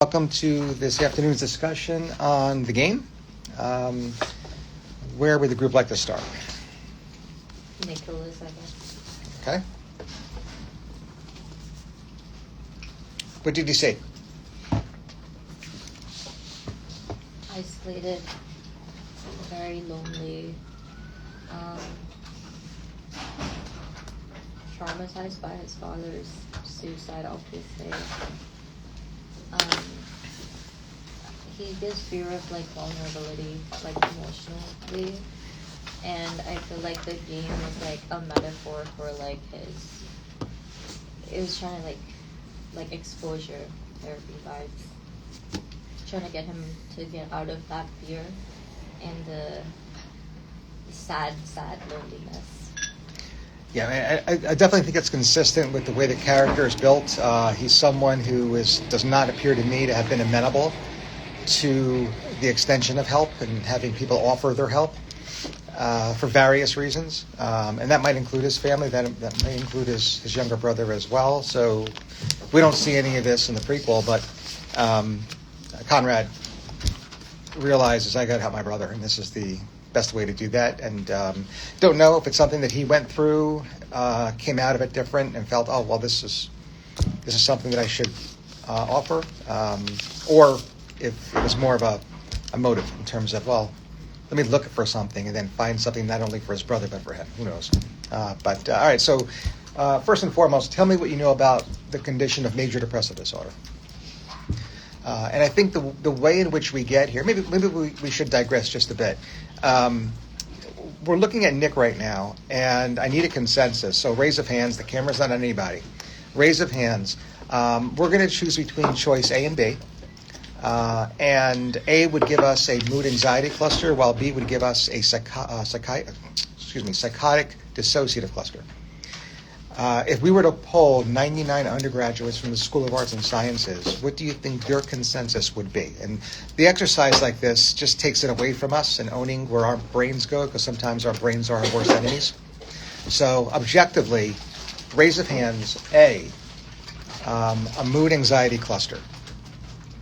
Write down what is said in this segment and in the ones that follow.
Welcome to this afternoon's discussion on the game. Where would the group like to start? Nicholas, I guess. Okay. What did you say? Isolated, very lonely, traumatized by his father's suicide, obviously. He gives fear of vulnerability, emotionally, and I feel like the game was a metaphor for his. It was trying to exposure therapy vibes, trying to get him to get out of that fear and the sad loneliness. Yeah, I definitely think it's consistent with the way the character is built. He's someone who does not appear to me to have been amenable to the extension of help and having people offer their help for various reasons. And that might include his family, that may include his younger brother as well. So we don't see any of this in the prequel, but Conrad realizes I got to help my brother, and this is the best way to do that. And don't know if it's something that he went through, came out of it different, and felt, oh well, this is something that I should offer, or if it was more of a motive in terms of, well, let me look for something and then find something not only for his brother but for him. Who knows? But all right. So first and foremost, tell me what you know about the condition of major depressive disorder. And I think the way in which we get here, maybe we should digress just a bit. We're looking at Nick right now, and I need a consensus. So raise of hands. The camera's not on anybody. Raise of hands. We're going to choose between choice A and B. And A would give us a mood anxiety cluster, while B would give us a psychotic dissociative cluster. If we were to poll 99 undergraduates from the School of Arts and Sciences, what do you think their consensus would be? And the exercise like this just takes it away from us and owning where our brains go, because sometimes our brains are our worst enemies. So objectively, raise of hands, A, a mood anxiety cluster.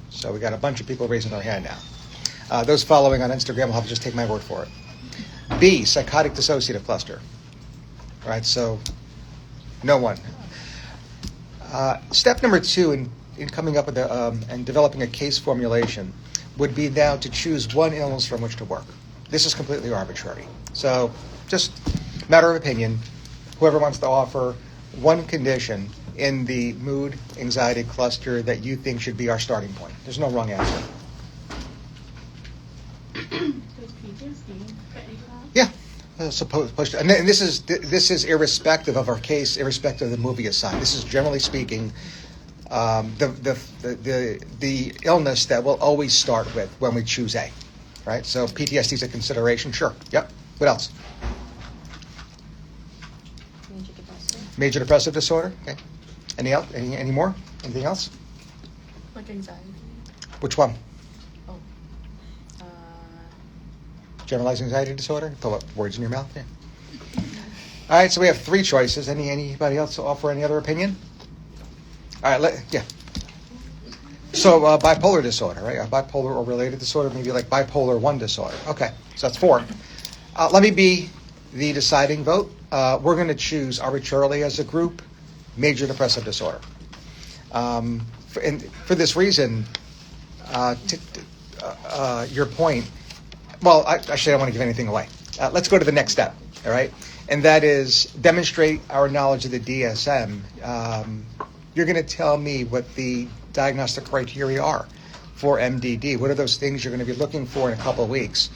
So we got a bunch of people raising their hand now. Those following on Instagram will have to just take my word for it. B, psychotic dissociative cluster. All right, so no one. Step number 2 in coming up with and developing a case formulation would be now to choose one illness from which to work. This is completely arbitrary. So just matter of opinion, whoever wants to offer one condition in the mood anxiety cluster that you think should be our starting point. There's no wrong answer. Yeah. Supposed to, and this is irrespective of our case, irrespective of the movie assigned. This is generally speaking the illness that we'll always start with when we choose A, right? So PTSD is a consideration. Sure. Yep. What else? Major depressive disorder. Okay. Any else? Any more? Anything else? Like anxiety. Which one? Oh. Generalized anxiety disorder? Put words in your mouth? Yeah. All right, so we have 3 choices. Anybody else offer any other opinion? All right, yeah. So bipolar disorder, right? Bipolar or related disorder, maybe like bipolar 1 disorder. Okay, so that's 4. Let me be the deciding vote. We're going to choose arbitrarily as a group major depressive disorder. For this reason, your point, well, actually I don't want to give anything away. Let's go to the next step, all right? And that is demonstrate our knowledge of the DSM. You're going to tell me what the diagnostic criteria are for MDD. What are those things you're going to be looking for in a couple of weeks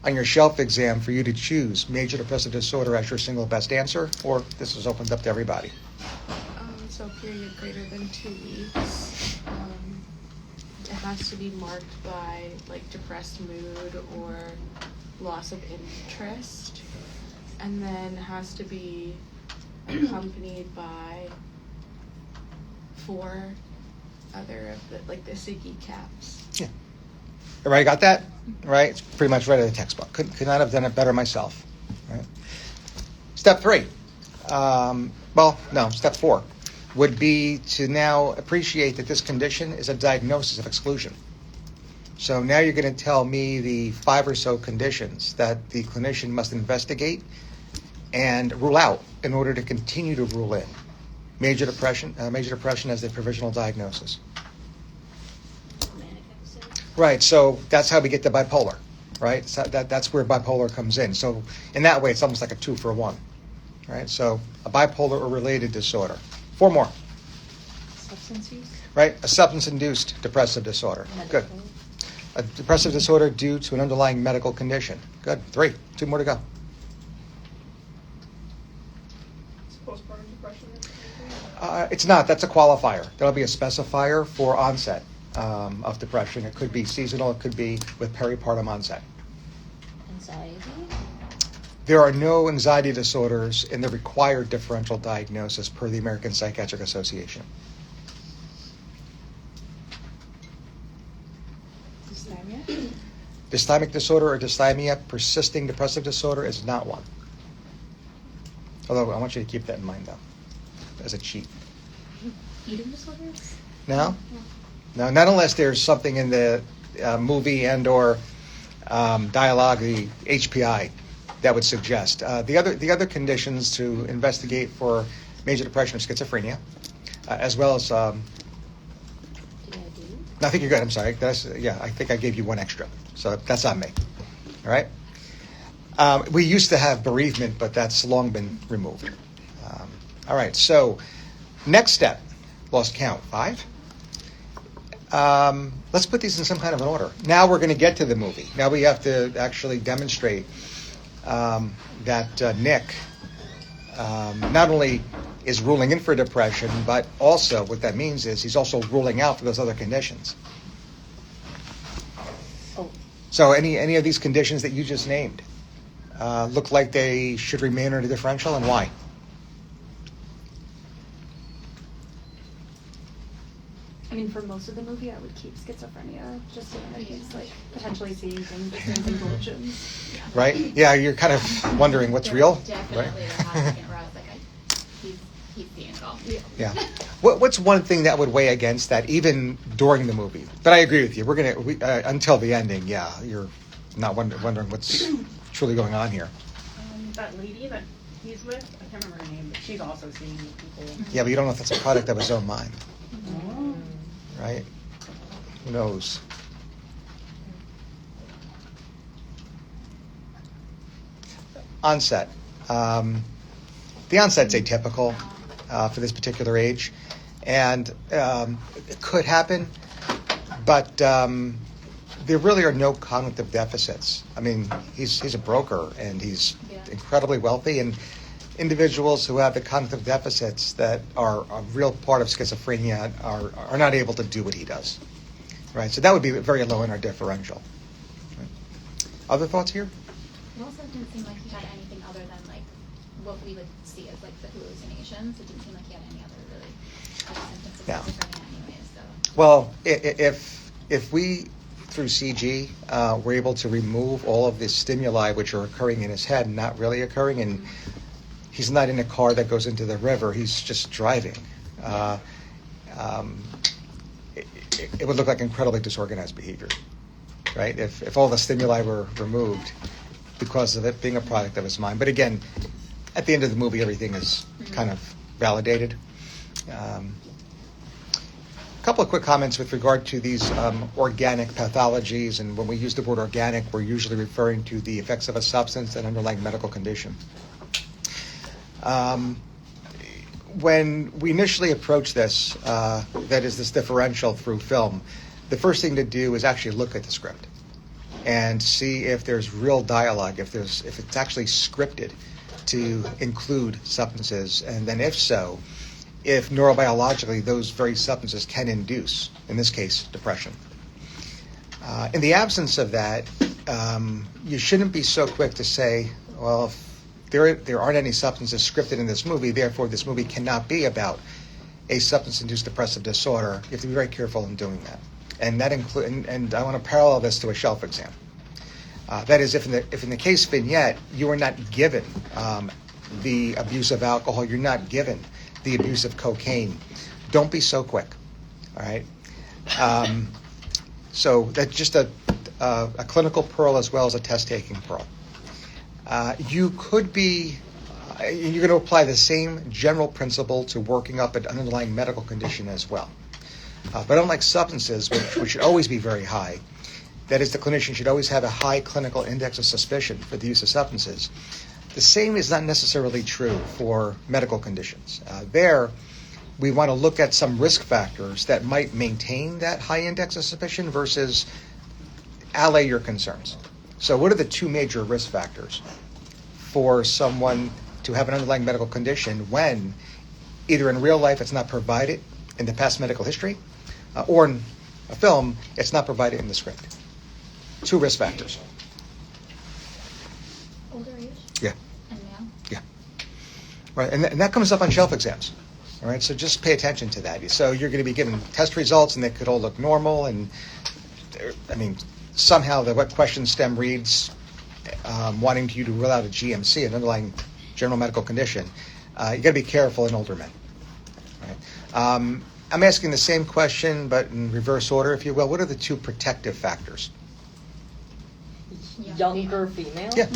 on your shelf exam for you to choose major depressive disorder as your single best answer, or this is opened up to everybody? So period greater than 2 weeks. It has to be marked by depressed mood or loss of interest, and then has to be accompanied by 4 other of the SIGI caps. Yeah. Everybody got that? Right? It's pretty much right out of the textbook. Could not have done it better myself. Right? Step 3. Step 4. would be to now appreciate that this condition is a diagnosis of exclusion. So now you're going to tell me the 5 or so conditions that the clinician must investigate and rule out in order to continue to rule in major depression as the provisional diagnosis. Manic episode. Right, so that's how we get to bipolar, right? So that's where bipolar comes in. So in that way, it's almost like a 2 for 1, right? So a bipolar or related disorder. 4 more, Substance use? right? A substance-induced depressive disorder. Good. Medical. A depressive disorder due to an underlying medical condition. Good. 3. 2 more to go. It's postpartum depression or something? It's not. That's a qualifier. That'll be a specifier for onset of depression. It could be seasonal. It could be with peripartum onset. Anxiety. There are no anxiety disorders in the required differential diagnosis per the American Psychiatric Association. Dysthymia? Dysthymic disorder or dysthymia, persisting depressive disorder, is not one. Although I want you to keep that in mind, though, as a cheat. Eating disorders. No? No, not unless there's something in the movie and or dialogue, the HPI, that would suggest. The other conditions to investigate for major depression are schizophrenia, as well as... DID. No, I think you're good. I'm sorry. I think I gave you 1 extra. So that's on me. All right? We used to have bereavement, but that's long been removed. All right. So next step, lost count, 5. Let's put these in some kind of an order. Now we're going to get to the movie. Now we have to actually demonstrate that Nick not only is ruling in for depression, but also what that means is he's also ruling out for those other conditions. Oh. So any of these conditions that you just named look like they should remain under differential, and why? I mean, for most of the movie, I would keep schizophrenia, just so that he's like potentially seeing things, experiencing delusions. Right? Yeah, you're kind of wondering what's real. Definitely, Right? there has to be where I was like, he's seeing it all. Yeah. What's one thing that would weigh against that, even during the movie? But I agree with you. We're gonna until the ending. Yeah, you're not wondering what's truly going on here. That lady that he's with, I can't remember her name, but she's also seeing people. Yeah, but you don't know if that's a product of his own mind, Oh. right? Who knows? Onset. The onset's atypical for this particular age, and it could happen, but there really are no cognitive deficits. I mean, he's a broker, and he's incredibly wealthy, and individuals who have the cognitive deficits that are a real part of schizophrenia are not able to do what he does, right? So that would be very low in our differential. Right? Other thoughts here? It also didn't seem like he had anything other than like what we would see as like the hallucinations. It didn't seem like he had any other really symptoms of No. schizophrenia anyways, so. Well, if we, through CG, were able to remove all of the stimuli which are occurring in his head, not really occurring, and he's not in a car that goes into the river, he's just driving, it would look like incredibly disorganized behavior, right? If all the stimuli were removed because of it being a product of his mind. But again, at the end of the movie, everything is kind of validated. A couple of quick comments with regard to these organic pathologies, and when we use the word organic, we're usually referring to the effects of a substance and underlying medical condition. When we initially approach this, that is this differential through film, the first thing to do is actually look at the script and see if there's real dialogue, if it's actually scripted to include substances, and then if so, if neurobiologically those very substances can induce, in this case, depression. In the absence of that, you shouldn't be so quick to say, well, if there aren't any substances scripted in this movie, therefore this movie cannot be about a substance-induced depressive disorder. You have to be very careful in doing that. And that and I want to parallel this to a shelf exam. That is, if in the case vignette, you are not given the abuse of alcohol, you're not given the abuse of cocaine. Don't be so quick, all right? So that's just a clinical pearl as well as a test-taking pearl. You could be, you're going to apply the same general principle to working up an underlying medical condition as well. But unlike substances, which should always be very high, that is, the clinician should always have a high clinical index of suspicion for the use of substances, the same is not necessarily true for medical conditions. There, we want to look at some risk factors that might maintain that high index of suspicion versus allay your concerns. So what are the two major risk factors for someone to have an underlying medical condition when either in real life it's not provided in the past medical history or in a film it's not provided in the script? Two risk factors. Older age Yeah. and male. Yeah. Right, and that comes up on shelf exams. All right, so just pay attention to that. So you're going to be given test results, and they could all look normal, and somehow the what question stem reads wanting you to rule out a GMC, an underlying general medical condition. You got to be careful in older men. Right? I'm asking the same question, but in reverse order, if you will. What are the two protective factors? Younger female? Yeah.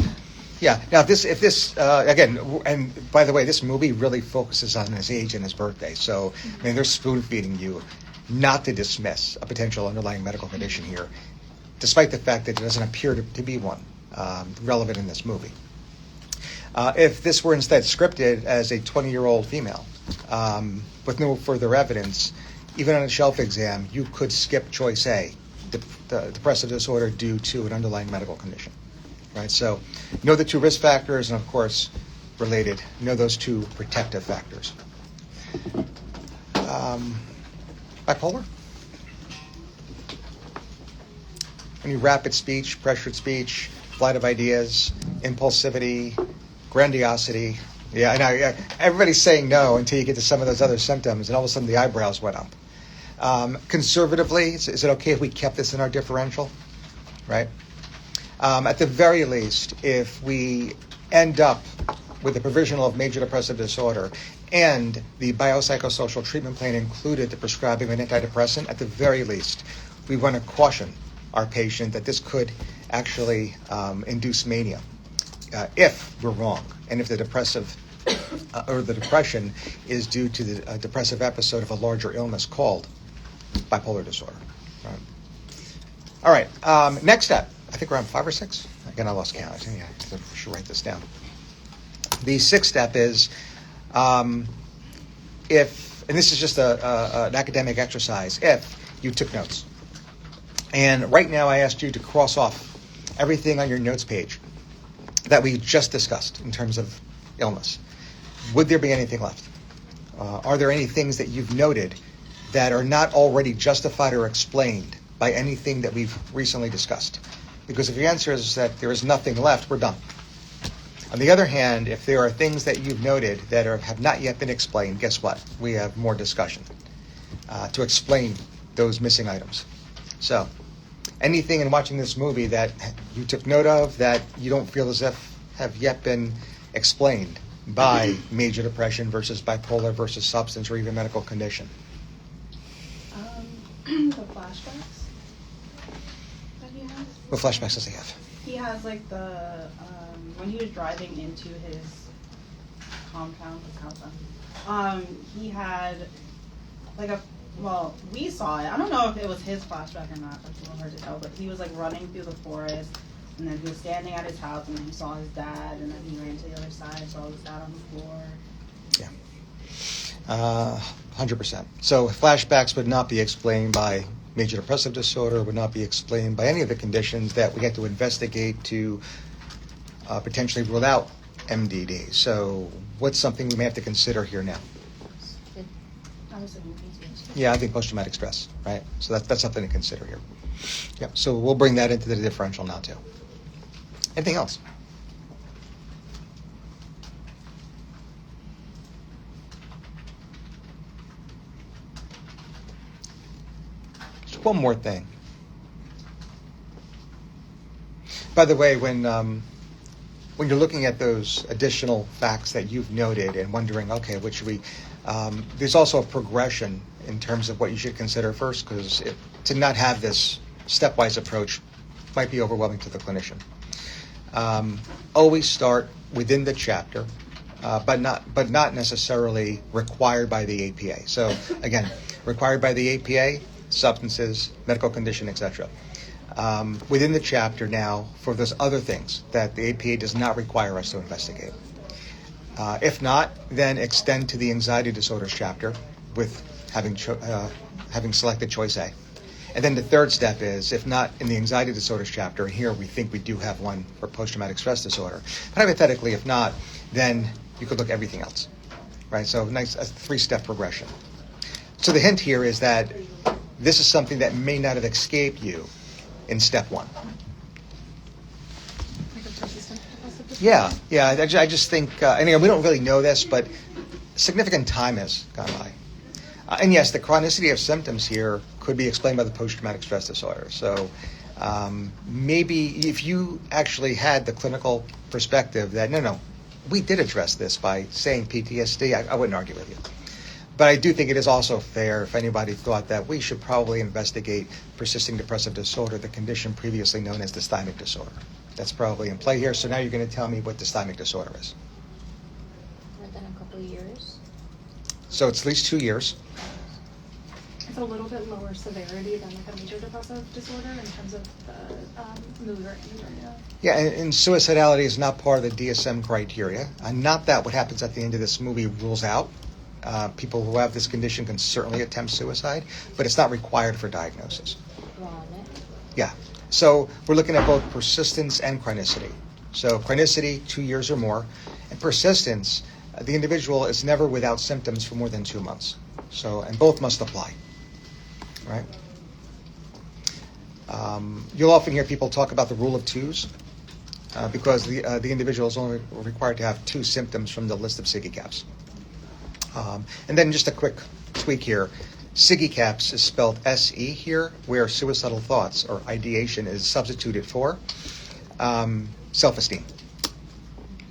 Yeah. Now, if this again, and by the way, this movie really focuses on his age and his birthday. So, they're spoon feeding you not to dismiss a potential underlying medical condition here, despite the fact that it doesn't appear to be one relevant in this movie. If this were instead scripted as a 20-year-old female with no further evidence, even on a shelf exam, you could skip choice A, the depressive disorder due to an underlying medical condition. Right, so know the two risk factors, and of course, related, know those two protective factors. Bipolar? Any rapid speech, pressured speech, flight of ideas, impulsivity, grandiosity? Yeah, I know. Everybody's saying no until you get to some of those other symptoms, and all of a sudden the eyebrows went up. Conservatively, is it okay if we kept this in our differential? Right? At the very least, if we end up with a provisional of major depressive disorder and the biopsychosocial treatment plan included the prescribing of an antidepressant, at the very least, we want to caution our patient that this could actually induce mania if we're wrong, and if the depressive or the depression is due to the depressive episode of a larger illness called bipolar disorder. All right, next step. I think we're on 5 or 6. Again, I lost count. I think I should write this down. The sixth step is if, and this is just an academic exercise, if you took notes. And right now I asked you to cross off everything on your notes page that we just discussed in terms of illness. Would there be anything left? Are there any things that you've noted that are not already justified or explained by anything that we've recently discussed? Because if the answer is that there is nothing left, we're done. On the other hand, if there are things that you've noted that have not yet been explained, guess what? We have more discussion to explain those missing items. So, anything in watching this movie that you took note of that you don't feel as if have yet been explained by major depression versus bipolar versus substance or even medical condition? The flashbacks that he has. What flashbacks does he have? He has like the when he was driving into his compound, his house. He had like we saw it. I don't know if it was his flashback or not. Like, it's a little hard to tell, but he was like running through the forest, and then he was standing at his house, and then he saw his dad, and then he ran to the other side, saw his dad on the floor. Yeah. 100%. So flashbacks would not be explained by major depressive disorder, would not be explained by any of the conditions that we had to investigate to potentially rule out MDD. So what's something we may have to consider here now? Yeah, I think post-traumatic stress, right? So that's something to consider here. Yeah, so we'll bring that into the differential now too. Anything else? Just one more thing. By the way, when you're looking at those additional facts that you've noted and wondering, okay, what should we There's also a progression in terms of what you should consider first, because to not have this stepwise approach might be overwhelming to the clinician. Always start within the chapter, but not necessarily required by the APA. So again, required by the APA, substances, medical condition, etc. Within the chapter now for those other things that the APA does not require us to investigate. If not, then extend to the anxiety disorders chapter with having selected choice A. And then the third step is, if not in the anxiety disorders chapter, and here we think we do have one for post-traumatic stress disorder, but hypothetically, if not, then you could look at everything else, right? So nice, a 3-step progression. So the hint here is that this is something that may not have escaped you in step 1. Like a persistent depressive disorder? Yeah. I just think, and we don't really know this, but significant time has gone by. And yes, the chronicity of symptoms here could be explained by the post-traumatic stress disorder. So maybe if you actually had the clinical perspective that, no, we did address this by saying PTSD, I wouldn't argue with you. But I do think it is also fair if anybody thought that we should probably investigate persisting depressive disorder, the condition previously known as dysthymic disorder. That's probably in play here. So now you're going to tell me what dysthymic disorder is. More than a couple of years. So it's at least 2 years. It's a little bit lower severity than like a major depressive disorder in terms of the mood or anhedonia. Yeah, and suicidality is not part of the DSM criteria. Not that what happens at the end of this movie rules out. People who have this condition can certainly attempt suicide, but it's not required for diagnosis. Chronic. Yeah. So we're looking at both persistence and chronicity. So chronicity, 2 years or more, and persistence, the individual is never without symptoms for more than 2 months. So, and both must apply, right? You'll often hear people talk about the rule of 2s because the individual is only required to have 2 symptoms from the list of SIGI CAPS. And then just a quick tweak here. SIGI CAPS is spelled S-E here, where suicidal thoughts or ideation is substituted for self-esteem.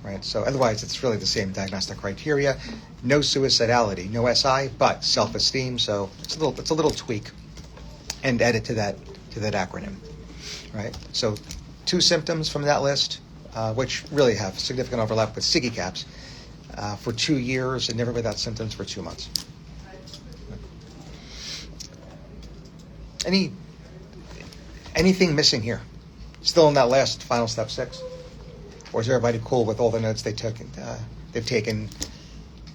Right? So otherwise, it's really the same diagnostic criteria. No suicidality, no SI, but self-esteem. So it's a little tweak and added to that acronym. Right? So 2 symptoms from that list, which really have significant overlap with SIGI CAPS, for 2 years and never without symptoms for 2 months. Anything missing here? Still in that last final step 6? Or is everybody cool with all the notes they've taken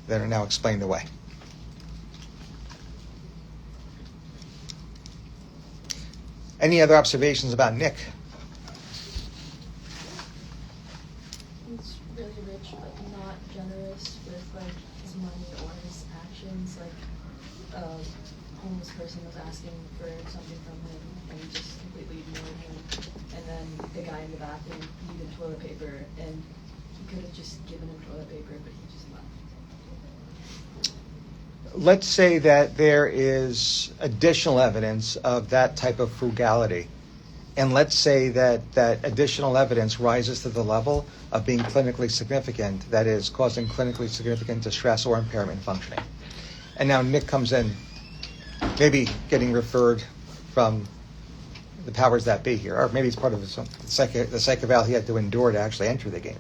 that are now explained away? Any other observations about Nick? He's really rich, but not generous with like his money or his actions. Like a homeless person was asking for something from him, and he just completely ignored him. And then the guy in the bathroom needed toilet paper, and he could have just given him toilet paper, but he just left. Let's say that there is additional evidence of that type of frugality. And let's say that additional evidence rises to the level of being clinically significant, that is, causing clinically significant distress or impairment in functioning. And now Nick comes in, maybe getting referred from the powers that be here, or maybe it's part of the psych eval he had to endure to actually enter the game.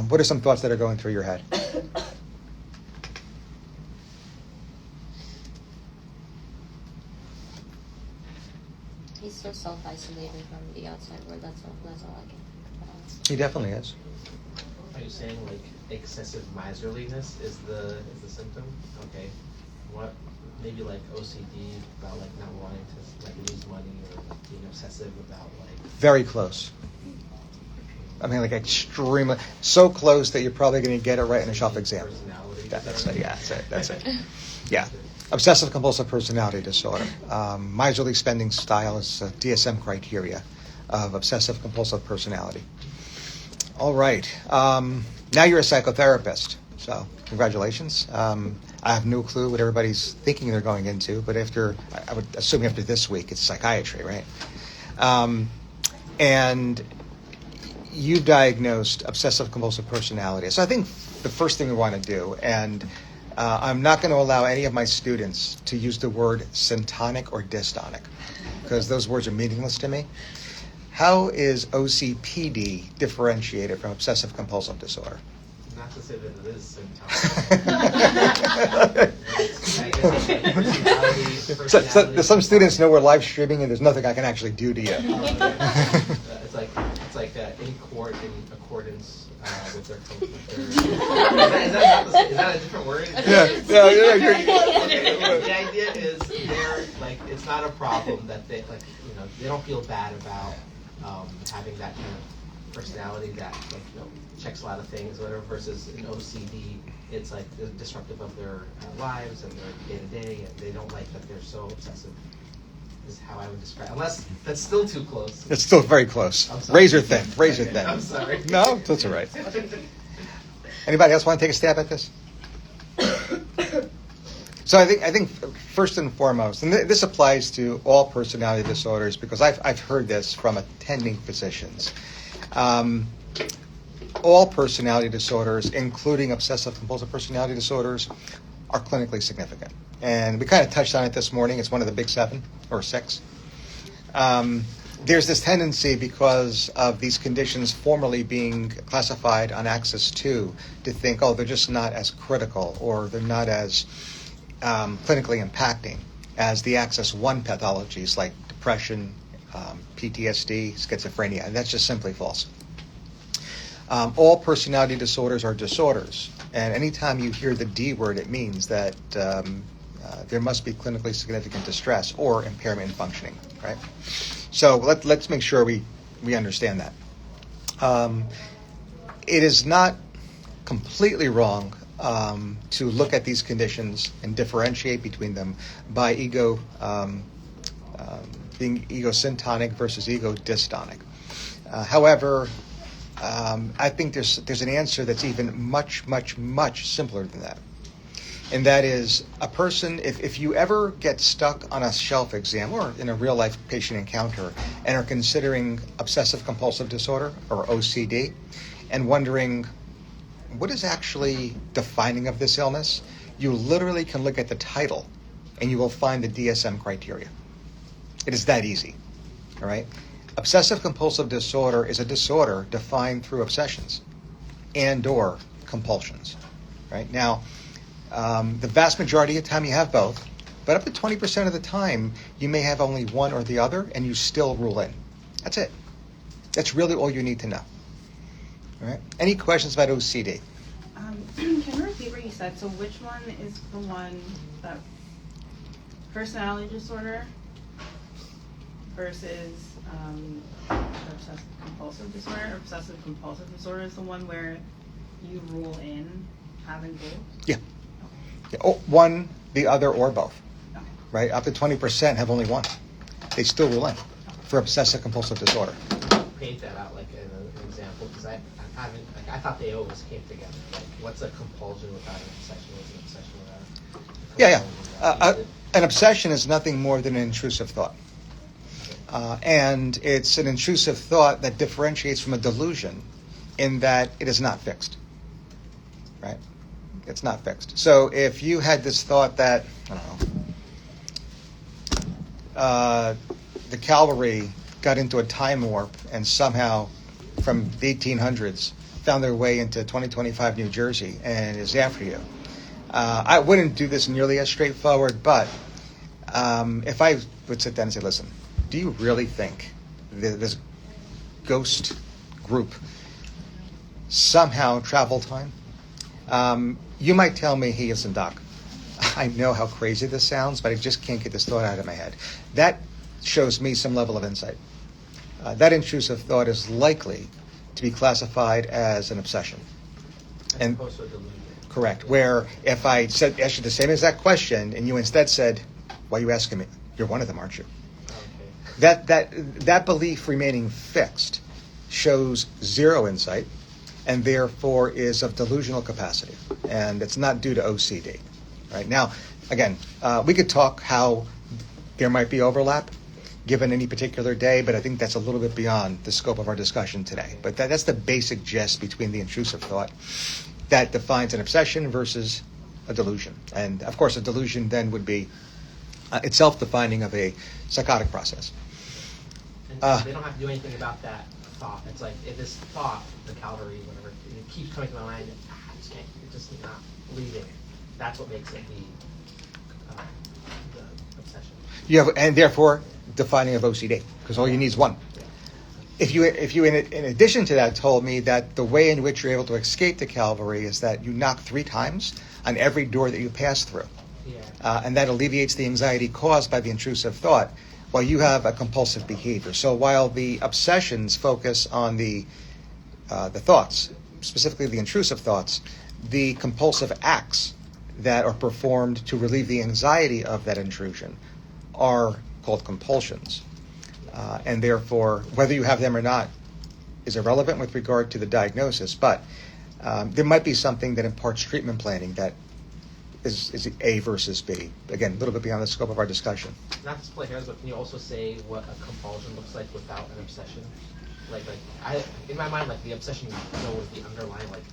What are some thoughts that are going through your head? He's so self-isolated from the outside world. That's all I can think about. He definitely is. Are you saying like excessive miserliness is the symptom? Okay. What maybe like OCD about like not wanting to like lose money or like being obsessive about like Very close. I mean, like extremely so close that you're probably going to get it right in a shelf exam. personality. That's it. Yeah, that's it. Yeah. Obsessive compulsive personality disorder. Miserly spending style is a DSM criteria of obsessive compulsive personality. All right. Now you're a psychotherapist. So congratulations. I have no clue what everybody's thinking they're going into, but I would assume after this week, it's psychiatry, right? And you diagnosed obsessive compulsive personality. So I think the first thing we want to do, and I'm not going to allow any of my students to use the word syntonic or dystonic, because those words are meaningless to me. How is OCPD differentiated from obsessive compulsive disorder? Not to say that it is symptomatic. So some students know we're live streaming and there's nothing I can actually do to you. It's like in accordance with their. Is that a different word? Yeah. The idea is they're like, it's not a problem that they they don't feel bad about having that kind of personality that checks a lot of things, whatever. Versus an OCD, it's like disruptive of their lives and their day to day, and they don't like that they're so obsessive. Is how I would describe. Unless that's still too close. It's still very close. I'm sorry. Razor thin. I'm sorry. No, that's all right. Anybody else want to take a stab at this? So I think first and foremost, and this applies to all personality disorders because I've heard this from attending physicians. All personality disorders, including obsessive compulsive personality disorders, are clinically significant. And we kind of touched on it this morning. It's one of the big 7 or 6. There's this tendency because of these conditions formerly being classified on Axis 2 to think, oh, they're just not as critical or they're not as clinically impacting as the Axis 1 pathologies like depression, PTSD, schizophrenia. And that's just simply false. All personality disorders are disorders. And anytime you hear the D word, it means that there must be clinically significant distress or impairment in functioning, right? So let's make sure we understand that. It is not completely wrong to look at these conditions and differentiate between them by ego being egosyntonic versus ego dystonic. However, I think there's an answer that's even much, much, much simpler than that. And that is a person, if you ever get stuck on a shelf exam or in a real life patient encounter and are considering obsessive compulsive disorder or OCD and wondering what is actually defining of this illness, you literally can look at the title and you will find the DSM criteria. It is that easy, all right? Obsessive compulsive disorder is a disorder defined through obsessions and or compulsions, right? Now, the vast majority of the time you have both, but up to 20% of the time you may have only one or the other and you still rule in. That's it. That's really all you need to know. All right? Any questions about OCD? Can you repeat what you said? So which one is the one that personality disorder versus obsessive compulsive disorder? Obsessive compulsive disorder is the one where you rule in having both? Yeah. Oh, one, the other, or both. Okay. Right? Up to 20% have only one. They still rule in for obsessive compulsive disorder. Paint that out like an example, because I thought they always came together. Like, what's a compulsion without an obsession? What's an obsession without a compulsion? An obsession is nothing more than an intrusive thought. And it's an intrusive thought that differentiates from a delusion in that it is not fixed. Right? It's not fixed. So if you had this thought that, I don't know, the cavalry got into a time warp and somehow from the 1800s found their way into 2025 New Jersey and is after you. I wouldn't do this nearly as straightforward, but if I would sit down and say, listen, do you really think that this ghost group somehow traveled time? You might tell me he isn't, Doc. I know how crazy this sounds, but I just can't get this thought out of my head. That shows me some level of insight. That intrusive thought is likely to be classified as an obsession. As opposed to a delusion. Correct. Where if I asked you the same exact question and you instead said, why are you asking me? You're one of them, aren't you? Okay. That belief remaining fixed shows zero insight and therefore is of delusional capacity. And it's not due to OCD. Right? Now, again, we could talk how there might be overlap given any particular day, but I think that's a little bit beyond the scope of our discussion today. But that's the basic gist between the intrusive thought that defines an obsession versus a delusion. And of course, a delusion then would be itself defining of a psychotic process. And they don't have to do anything about that thought. It's like if this thought, the Calvary, whatever, it keeps coming to my mind, and I just can't, it's just not leaving it. That's what makes it the obsession. You have, and therefore defining of OCD, because all you need is one. If you in addition to that told me that the way in which you're able to escape the Calvary is that you knock 3 times on every door that you pass through, and that alleviates the anxiety caused by the intrusive thought, while you have a compulsive behavior. So while the obsessions focus on the thoughts, specifically the intrusive thoughts, the compulsive acts that are performed to relieve the anxiety of that intrusion are called compulsions. And therefore, whether you have them or not is irrelevant with regard to the diagnosis, but there might be something that imparts treatment planning that is A versus B. Again, a little bit beyond the scope of our discussion. Not to split hairs, but can you also say what a compulsion looks like without an obsession? Like I, in my mind, like the obsession, you know, with the underlying, like.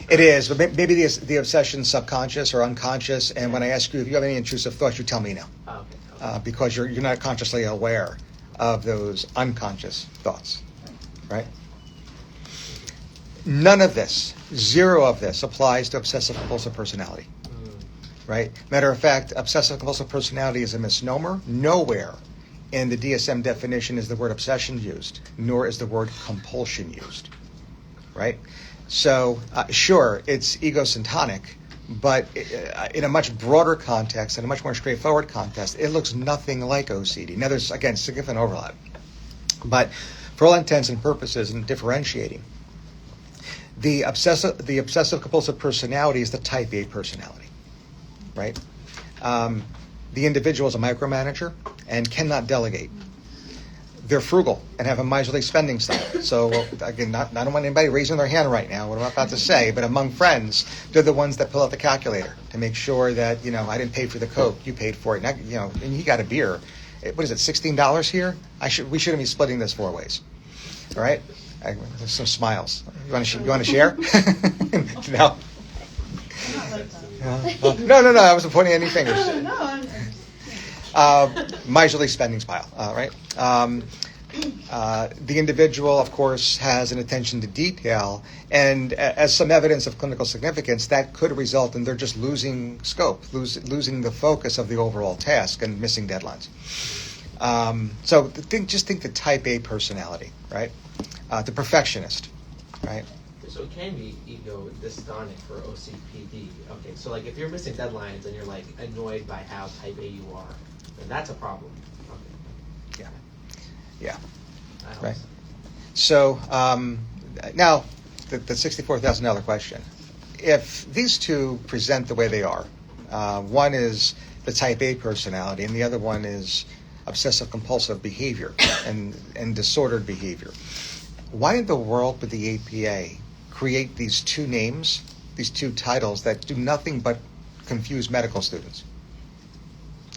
It is, but maybe the obsession's subconscious or unconscious, and when I ask you if you have any intrusive thoughts, you tell me no. Oh, okay. Because you're not consciously aware of those unconscious thoughts, right? None of this, 0 of this, applies to obsessive-compulsive personality, right? Matter of fact, obsessive-compulsive personality is a misnomer. Nowhere in the DSM definition is the word obsession used, nor is the word compulsion used, right? So, sure, it's egosyntonic, but in a much broader context, in a much more straightforward context, it looks nothing like OCD. Now, there's, again, significant overlap. But for all intents and purposes, in differentiating, the obsessive-compulsive personality is the type A personality, right? The individual is a micromanager and cannot delegate. They're frugal and have a miserly spending style. So, again, I don't want anybody raising their hand right now, what I'm about to say, but among friends, they're the ones that pull out the calculator to make sure that, you know, I didn't pay for the Coke, you paid for it. And, you know, and he got a beer. What is it, $16 here? We shouldn't be splitting this 4 ways. All right? There's some smiles. You want to share? No. No. I wasn't pointing any fingers. Miserly spending style, right? The individual, of course, has an attention to detail, and as some evidence of clinical significance, that could result in they're just losing scope, losing the focus of the overall task and missing deadlines. So just think the type A personality, right? The perfectionist, right? So it can be ego dystonic for OCPD. Okay, so like if you're missing deadlines and you're like annoyed by how type A you are, then that's a problem. Okay. Yeah. Right. So now the $64,000 question. If these two present the way they are, one is the type A personality and the other one is obsessive compulsive behavior and disordered behavior, why in the world would the APA create these 2 names, these 2 titles that do nothing but confuse medical students?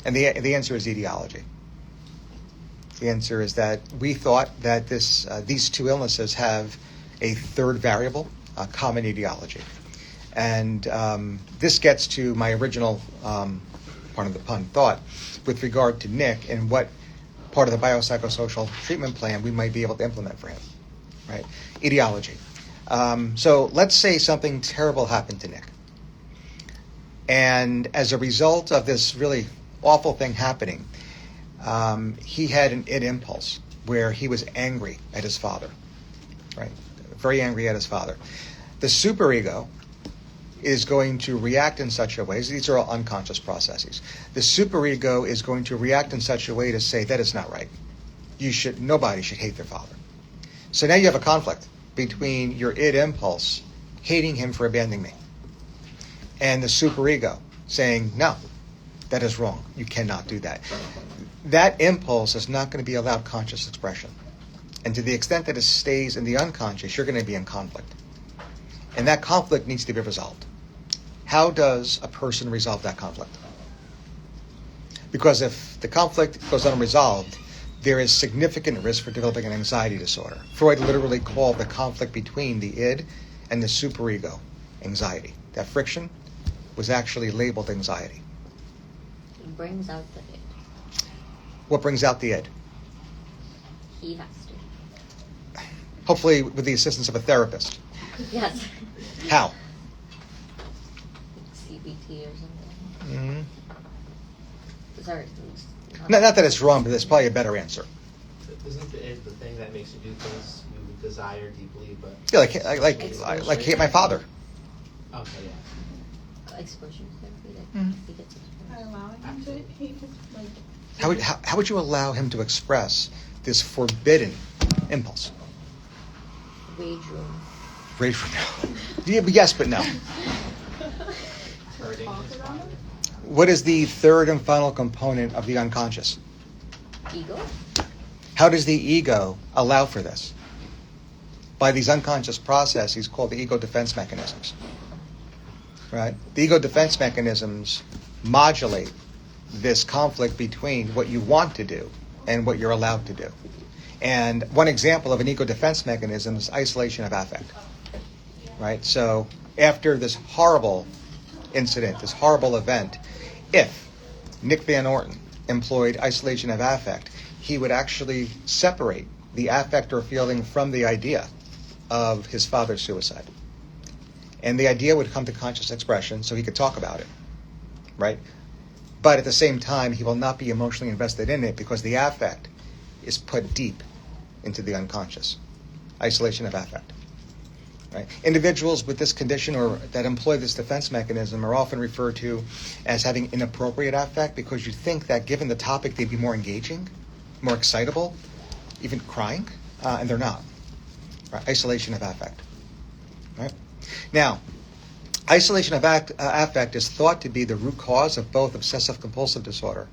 And the answer is etiology. The answer is that we thought that these 2 illnesses have a third variable, a common etiology. And this gets to my original part of the pun thought with regard to Nick and what part of the biopsychosocial treatment plan we might be able to implement for him, right? Etiology. So let's say something terrible happened to Nick. And as a result of this really awful thing happening, he had an id impulse where he was angry at his father, right? Very angry at his father. The superego is going to react in such a way, these are all unconscious processes. The superego is going to react in such a way to say, that is not right. Nobody should hate their father. So now you have a conflict between your id impulse, hating him for abandoning me, and the superego saying, no, that is wrong. You cannot do that. That impulse is not going to be allowed conscious expression. And to the extent that it stays in the unconscious, you're going to be in conflict. And that conflict needs to be resolved. How does a person resolve that conflict? Because if the conflict goes unresolved, there is significant risk for developing an anxiety disorder. Freud literally called the conflict between the id and the superego anxiety. That friction was actually labeled anxiety. It brings out the id. What brings out the id? He has to. Hopefully with the assistance of a therapist. Yes. How? CBT or something. Sorry. Not that it's wrong, but there's probably a better answer. Isn't the id the thing that makes you do things you desire deeply, but Yeah, like hate my father. okay, yeah. Exposure therapy. Like Mhm. he gets By exposed. allowing him to hate his, like, How would you allow him to express this forbidden impulse? Rage room. Rage for no. Yeah, but yes, but no. Hurting talk his around father. What is the third and final component of the unconscious? Ego. How does the ego allow for this? By these unconscious processes called the ego defense mechanisms. Right? The ego defense mechanisms modulate this conflict between what you want to do and what you're allowed to do. And one example of an ego defense mechanism is isolation of affect. Right? So after this horrible incident, this horrible event, if Nick Van Orton employed isolation of affect, he would actually separate the affect or feeling from the idea of his father's suicide. And the idea would come to conscious expression so he could talk about it, right? But at the same time, he will not be emotionally invested in it because the affect is put deep into the unconscious. Isolation of affect. Right? Individuals with this condition or that employ this defense mechanism are often referred to as having inappropriate affect because you think that given the topic they'd be more engaging, more excitable, even crying, and they're not. Right? Isolation of affect. Right? Now, isolation of affect is thought to be the root cause of both obsessive-compulsive disorder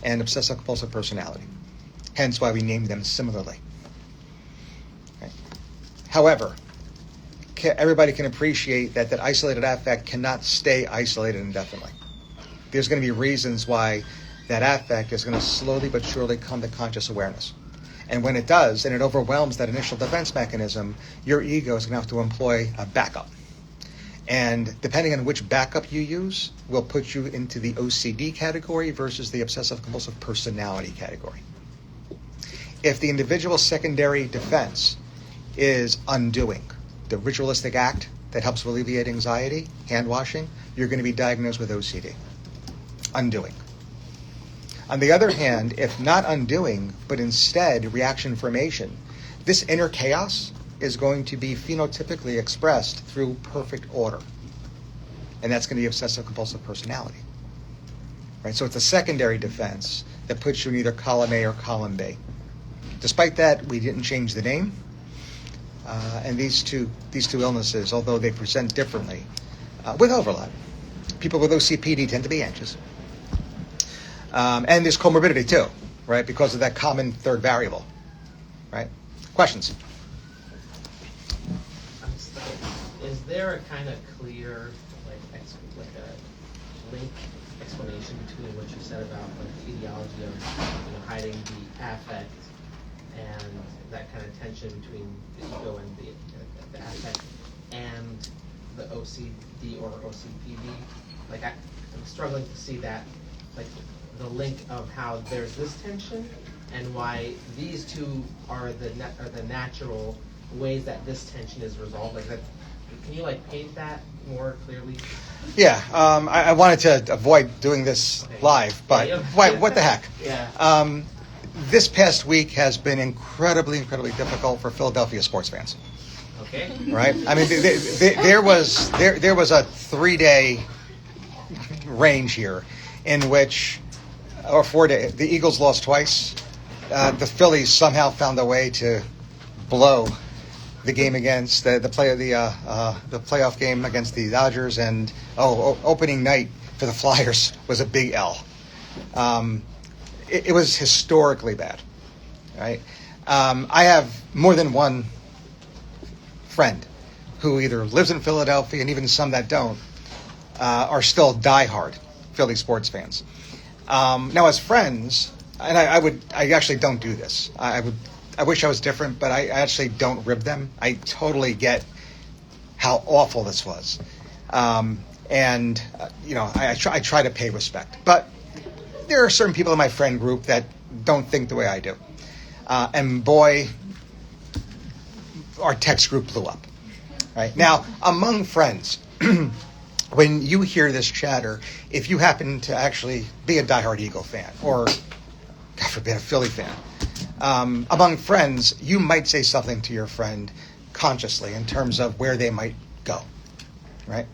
and obsessive-compulsive personality. Hence why we named them similarly. Right? However, everybody can appreciate that isolated affect cannot stay isolated indefinitely. There's going to be reasons why that affect is going to slowly but surely come to conscious awareness. And when it does, and it overwhelms that initial defense mechanism, your ego is going to have to employ a backup. And depending on which backup you use, will put you into the OCD category versus the obsessive-compulsive personality category. If the individual's secondary defense is undoing, the ritualistic act that helps alleviate anxiety, hand washing, you're going to be diagnosed with OCD. Undoing. On the other hand, if not undoing, but instead reaction formation, this inner chaos is going to be phenotypically expressed through perfect order. And that's going to be obsessive-compulsive personality. Right? So it's a secondary defense that puts you in either column A or column B. Despite that, we didn't change the name. And these two illnesses, although they present differently, with overlap. People with OCPD tend to be anxious. And there's comorbidity too, right? Because of that common third variable, right? Questions? Is there a kind of clear, like a link explanation between what you said about the etiology of hiding the affect and that kind of tension between the ego and the affect and the OCD or OCPD? Like I'm struggling to see that, like the link of how there's this tension and why these two are the natural ways that this tension is resolved. Like that, can you paint that more clearly? Yeah, I wanted to avoid doing this live, but what the heck? Yeah. This past week has been incredibly difficult for Philadelphia sports fans. Okay. Right? I mean, there was a 3-day range here in which, or 4 days, the Eagles lost twice. The Phillies somehow found a way to blow the game against the playoff game against the Dodgers, and opening night for the Flyers was a big L. It was historically bad, right? I have more than one friend who either lives in Philadelphia, and even some that don't, are still diehard Philly sports fans. Now, as friends, and I actually don't do this. I wish I was different, but I actually don't rib them. I totally get how awful this was. And I try to pay respect. But there are certain people in my friend group that don't think the way I do. And boy, our text group blew up. Right? Now, among friends, when you hear this chatter, if you happen to actually be a diehard Eagle fan, or, God forbid, a Philly fan, among friends, you might say something to your friend consciously in terms of where they might go. Right?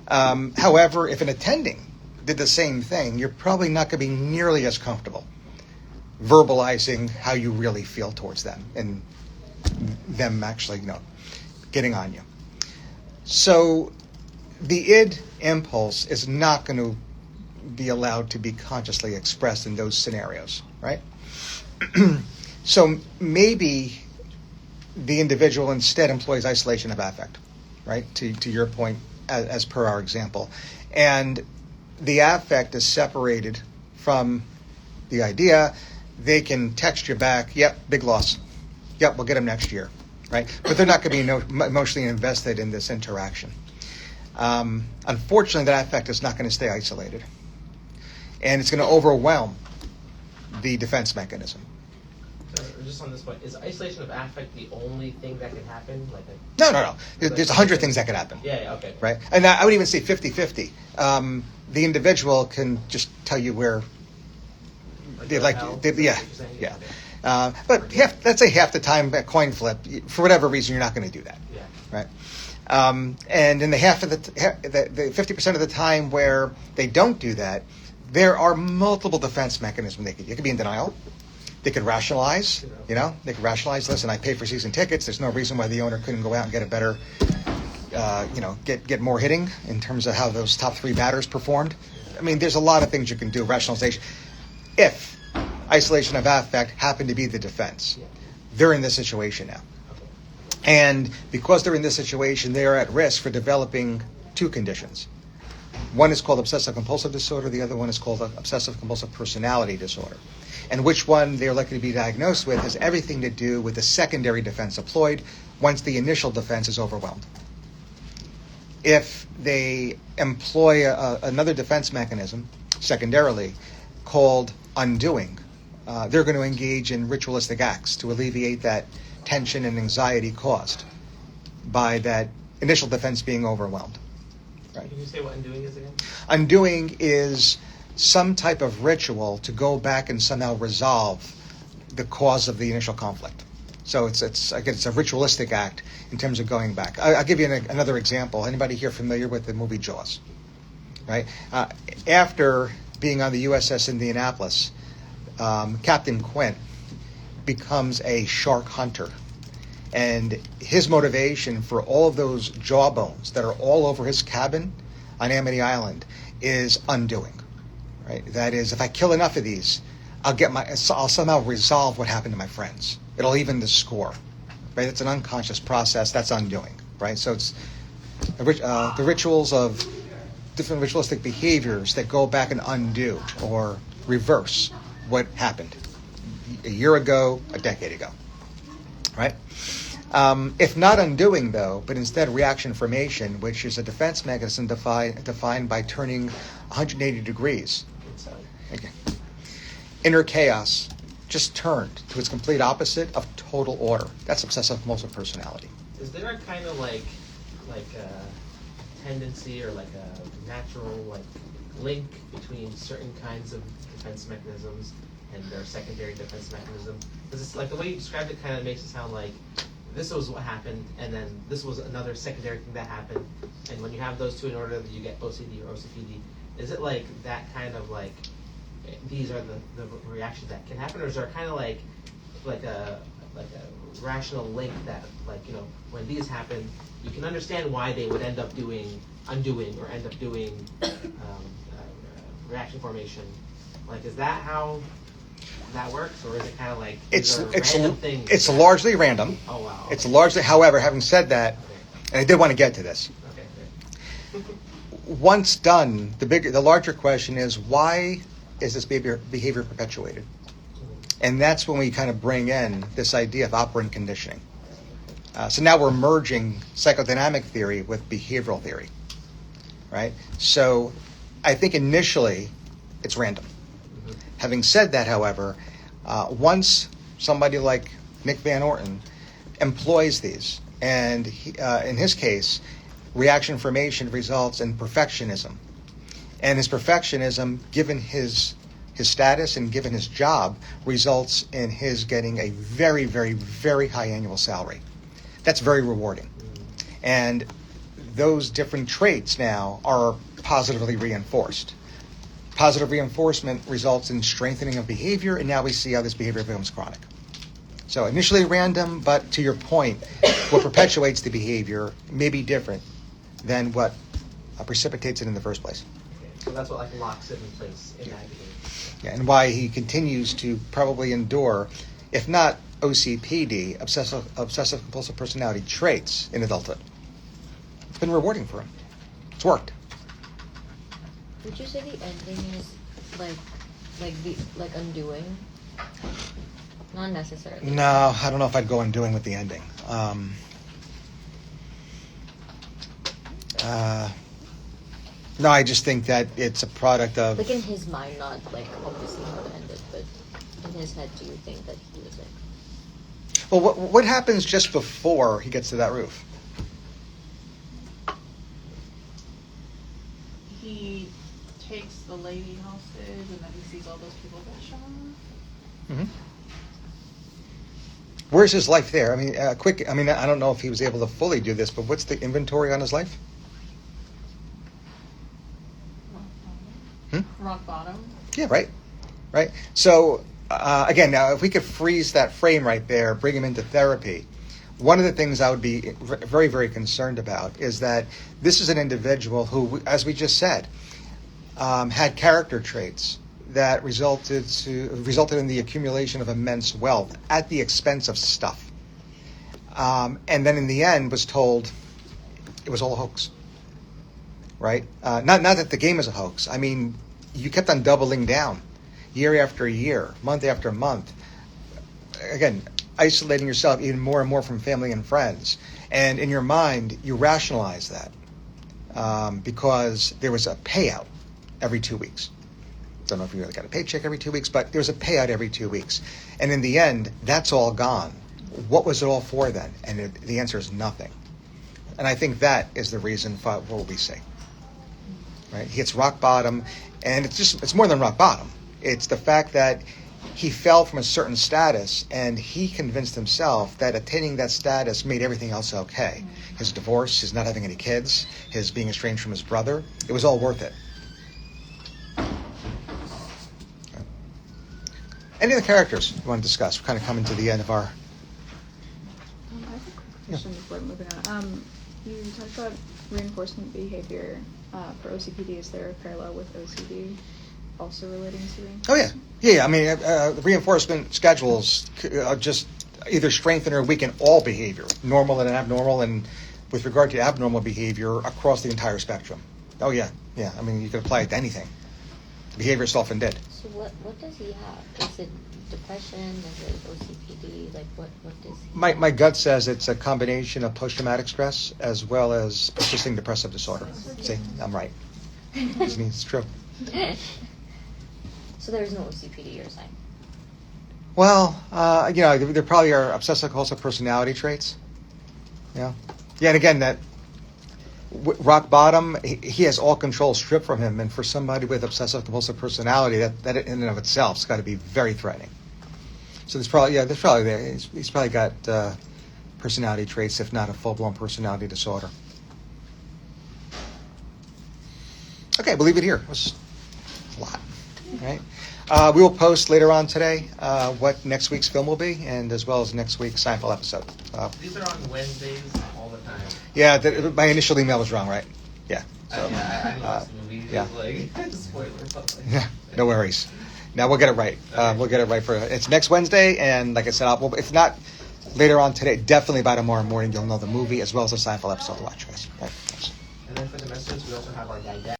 However, if an attending did the same thing, you're probably not going to be nearly as comfortable verbalizing how you really feel towards them and them actually, getting on you. So the id impulse is not going to be allowed to be consciously expressed in those scenarios, right? So maybe the individual instead employs isolation of affect, right? To your point, as per our example. And the affect is separated from the idea. They can text you back, yep, big loss. Yep, we'll get them next year, right? But they're not going to be emotionally invested in this interaction. Unfortunately, that affect is not going to stay isolated. And it's going to overwhelm the defense mechanism. So, just on this point, is isolation of affect the only thing that can happen? No. There's 100 things that could happen. Yeah, okay. Right? And I would even say 50-50. The individual can just tell you where they'd like, yeah. But let's say half the time a coin flip, for whatever reason, you're not going to do that. Yeah. Right? And in the 50% of the time where they don't do that, there are multiple defense mechanisms. They could be in denial. They could rationalize. They could rationalize. Listen, I paid for season tickets. There's no reason why the owner couldn't go out and get a better, get more hitting in terms of how those top 3 batters performed. I mean, there's a lot of things you can do. Rationalization. If isolation of affect happened to be the defense, they're in this situation now. And because they're in this situation, they are at risk for developing 2 conditions. One is called obsessive-compulsive disorder. The other one is called obsessive-compulsive personality disorder. And which one they're likely to be diagnosed with has everything to do with the secondary defense employed once the initial defense is overwhelmed. If they employ another defense mechanism, secondarily, called undoing, they're going to engage in ritualistic acts to alleviate that tension and anxiety caused by that initial defense being overwhelmed. Right? Can you say what undoing is again? Undoing is some type of ritual to go back and somehow resolve the cause of the initial conflict. So it's a ritualistic act in terms of going back. I'll give you another example. Anybody here familiar with the movie Jaws? Right? After being on the USS Indianapolis, Captain Quint becomes a shark hunter. And his motivation for all of those jawbones that are all over his cabin on Amity Island is undoing. Right? That is, if I kill enough of these, I'll somehow resolve what happened to my friends. It'll even the score. Right? It's an unconscious process. That's undoing. Right? So it's the rituals of different ritualistic behaviors that go back and undo or reverse what happened a year ago, a decade ago. Right? If not undoing, though, but instead reaction formation, which is a defense mechanism defined by turning 180 degrees. Okay. Inner chaos just turned to its complete opposite of total order. That's obsessive-compulsive personality. Is there a kind of like a tendency or like a natural link between certain kinds of defense mechanisms and their secondary defense mechanism? Because it's like the way you described it kind of makes it sound like this was what happened, and then this was another secondary thing that happened, and when you have those 2 in order, you get OCD or OCPD. Is it like that kind of like these are the reactions that can happen, or is there kind of like a rational link that when these happen, you can understand why they would end up doing undoing or end up doing reaction formation? Like, is that how that works, or is it kind of like random things? It's largely random. Oh wow. Okay. It's largely, however, having said that, and I did want to get to this. Okay. Once done, the larger question is, why is this behavior perpetuated? And that's when we kind of bring in this idea of operant conditioning. So now we're merging psychodynamic theory with behavioral theory. right? So I think initially it's random. Having said that, however, once somebody like Nick Van Orton employs these, and in his case, reaction formation results in perfectionism. And his perfectionism, given his status and given his job, results in his getting a very, very, very high annual salary. That's very rewarding. And those different traits now are positively reinforced. Positive reinforcement results in strengthening of behavior, and now we see how this behavior becomes chronic. So initially random, but to your point, what perpetuates the behavior may be different than what precipitates it in the first place. Okay. So that's what like locks it in place in that behavior. Yeah, and why he continues to probably endure, if not OCPD, obsessive compulsive personality traits in adulthood. It's been rewarding for him. It's worked. Would you say the ending is like undoing? Not necessarily. No, I don't know if I'd go undoing with the ending. No, I just think that it's a product of. Like in his mind, not like obviously how it ended, but in his head, do you think that he was like? Well, what happens just before he gets to that roof? He takes the lady hostage, and then he sees all those people get shot. Mm-hmm. Where's his life there? I mean, I don't know if he was able to fully do this, but what's the inventory on his life? Rock bottom. Yeah, right. So again, now if we could freeze that frame right there, bring him into therapy. One of the things I would be very, very concerned about is that this is an individual who, as we just said, had character traits that resulted in the accumulation of immense wealth at the expense of stuff, and then in the end was told it was all a hoax. Right? Not that the game is a hoax. I mean, you kept on doubling down, year after year, month after month. Again, isolating yourself even more and more from family and friends, and in your mind, you rationalize that because there was a payout every 2 weeks. Don't know if you really got a paycheck every 2 weeks, but there was a payout every 2 weeks, and in the end, that's all gone. What was it all for then? And the answer is nothing. And I think that is the reason for what we see. Right? He hits rock bottom, and it's more than rock bottom. It's the fact that he fell from a certain status, and he convinced himself that attaining that status made everything else okay. His divorce, his not having any kids, his being estranged from his brother, it was all worth it. Okay. Any of the characters you want to discuss? We're kind of coming to the end of our... I have a quick question before moving on. You talked about reinforcement behavior for OCPD. Is there a parallel with OCD also relating to reinforcement? Oh, yeah. Yeah, I mean, the reinforcement schedules just either strengthen or weaken all behavior, normal and abnormal, and with regard to abnormal behavior across the entire spectrum. Oh, yeah. Yeah, I mean, you could apply it to anything. Behavior is often did. So what does he have? Is it depression? Is it OCPD? Like what does he My gut says it's a combination of post-traumatic stress as well as persisting depressive disorder. See, I'm right. It's true. So there's no OCPD, you're saying? Well, there probably are obsessive compulsive personality traits. Yeah. Yeah, and again, that rock bottom, he has all control stripped from him, and for somebody with obsessive compulsive personality, that in and of itself has got to be very threatening. So there's probably there. He's probably got personality traits, if not a full-blown personality disorder. Okay, we'll leave it here. It was a lot, right? We will post later on today what next week's film will be, and as well as next week's Seinfeld episode. These are on Wednesdays all the time. Yeah, my initial email was wrong, right? Yeah. So, I watched the movie. yeah. Like spoiler. Yeah, no worries. Now we'll get it right. We'll get it right it's next Wednesday, and like I said, if not later on today, definitely by tomorrow morning, you'll know the movie as well as the Seinfeld episode to watch, guys. Right, thanks. And then for the message, we also have our didactic